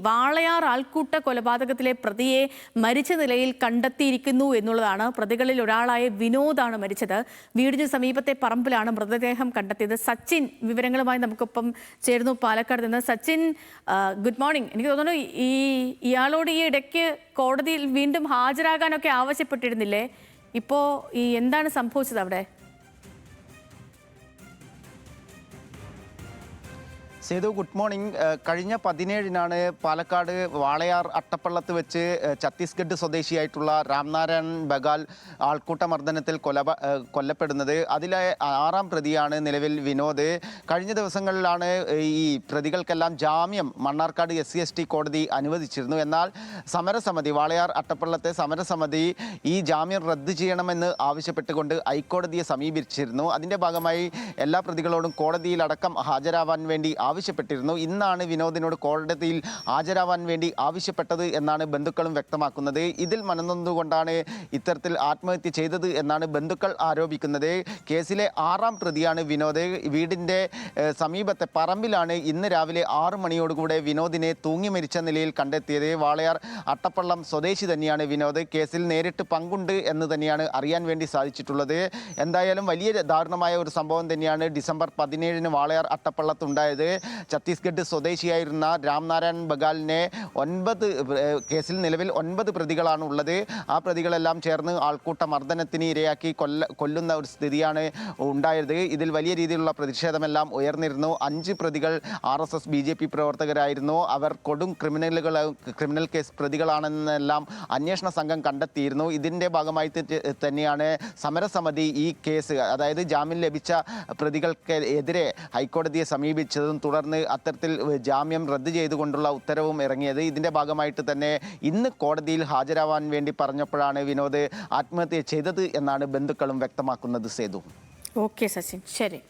വാളയാർ ആൾക്കൂട്ട കൊലപാതകത്തിലെ പ്രതിയെ മരിച്ച നിലയിൽ കണ്ടെത്തിയിരിക്കുന്നു എന്നുള്ളതാണ്. പ്രതികളിൽ ഒരാളായ വിനോദാണ് മരിച്ചത്. വീടിന് സമീപത്തെ പറമ്പിലാണ് മൃതദേഹം കണ്ടെത്തിയത്. സച്ചിൻ വിവരങ്ങളുമായി നമുക്കൊപ്പം ചേർന്നു പാലക്കാട് നിന്ന്. Sachin, good morning. എനിക്ക് തോന്നുന്നു ഇയാളോട് ഈ ഇടയ്ക്ക് കോടതിയിൽ വീണ്ടും ഹാജരാകാനൊക്കെ ആവശ്യപ്പെട്ടിരുന്നില്ലേ? ഇപ്പോൾ എന്താണ് സംഭവിച്ചത് അവിടെ? Sethu, good morning. കഴിഞ്ഞ 17-നാണ് പാലക്കാട് വാളയാർ അട്ടപ്പള്ളത്ത് വെച്ച് ഛത്തീസ്ഗഡ് സ്വദേശിയായിട്ടുള്ള രാംനാരായൺ ബഗാൽ ആൾക്കൂട്ട മർദ്ദനത്തിൽ കൊല്ലപ്പെടുന്നത്. അതിലെ 6-ാം പ്രതിയാണ് നിലവിൽ വിനോദ്. കഴിഞ്ഞ ദിവസങ്ങളിലാണ് ഈ പ്രതികൾക്കെല്ലാം ജാമ്യം മണ്ണാർക്കാട് SC/ST കോടതി അനുവദിച്ചിരുന്നു. എന്നാൽ സമരസമിതി, വാളയാർ അട്ടപ്പള്ളത്തെ സമരസമിതി ഈ ജാമ്യം റദ്ദ് ചെയ്യണമെന്ന് ആവശ്യപ്പെട്ടുകൊണ്ട് ഹൈക്കോടതിയെ സമീപിച്ചിരുന്നു. അതിൻ്റെ ഭാഗമായി എല്ലാ പ്രതികളോടും കോടതിയിലടക്കം ഹാജരാവാൻ വേണ്ടി ആവശ്യപ്പെട്ടിരുന്നു. ഇന്നാണ് വിനോദിനോട് കോടതിയിൽ ഹാജരാവാൻ വേണ്ടി ആവശ്യപ്പെട്ടത് എന്നാണ് ബന്ധുക്കളും വ്യക്തമാക്കുന്നത്. ഇതിൽ മനനൊന്നുകൊണ്ടാണ് ഇത്തരത്തിൽ ആത്മഹത്യ ചെയ്തത് എന്നാണ് ബന്ധുക്കൾ ആരോപിക്കുന്നത്. കേസിലെ 6-ാം പ്രതിയാണ് വിനോദ്. വീടിൻ്റെ സമീപത്തെ പറമ്പിലാണ് ഇന്ന് രാവിലെ 6 മണിയോടുകൂടെ വിനോദിനെ തൂങ്ങി മരിച്ച നിലയിൽ കണ്ടെത്തിയത്. വാളയാർ അട്ടപ്പള്ളം സ്വദേശി തന്നെയാണ് വിനോദ്. കേസിൽ നേരിട്ട് പങ്കുണ്ട് എന്ന് തന്നെയാണ് അറിയാൻ വേണ്ടി സാധിച്ചിട്ടുള്ളത്. എന്തായാലും വലിയ ദാരുണമായ ഒരു സംഭവം തന്നെയാണ് ഡിസംബർ 17-ന് വാളയാർ അട്ടപ്പള്ളത്തുണ്ടായത്. ഛത്തീസ്ഗഡ് സ്വദേശിയായിരുന്ന രാംനാരായൺ ബഗാലിനെ കേസിൽ നിലവിൽ 9 പ്രതികളാണ് ഉള്ളത്. ആ പ്രതികളെല്ലാം ചേർന്ന് ആൾക്കൂട്ട മർദ്ദനത്തിന് ഇരയാക്കി കൊല്ലുന്ന ഒരു സ്ഥിതിയാണ് ഉണ്ടായത്. ഇതിൽ വലിയ രീതിയിലുള്ള പ്രതിഷേധമെല്ലാം ഉയർന്നിരുന്നു. 5 പ്രതികൾ RSS BJP പ്രവർത്തകരായിരുന്നു. അവർ കൊടും ക്രിമിനൽ കേസ് പ്രതികളാണെന്നെല്ലാം അന്വേഷണ സംഘം കണ്ടെത്തിയിരുന്നു. ഇതിൻ്റെ ഭാഗമായി തന്നെയാണ് സമരസമിതി ഈ കേസ്, അതായത് ജാമ്യം ലഭിച്ച പ്രതികൾക്കെതിരെ ഹൈക്കോടതിയെ സമീപിച്ചതും തുടർന്ന് അത്തരത്തിൽ ജാമ്യം റദ്ദ് ചെയ്തുകൊണ്ടുള്ള ഉത്തരവും ഇറങ്ങിയത്. ഇതിൻ്റെ ഭാഗമായിട്ട് തന്നെ ഇന്ന് കോടതിയിൽ ഹാജരാവാൻ വേണ്ടി പറഞ്ഞപ്പോഴാണ് വിനോദ് ആത്മഹത്യ ചെയ്തത് എന്നാണ് ബന്ധുക്കളും വ്യക്തമാക്കുന്നത്. സേതു. ഓക്കെ സച്ചിൻ, ശരി.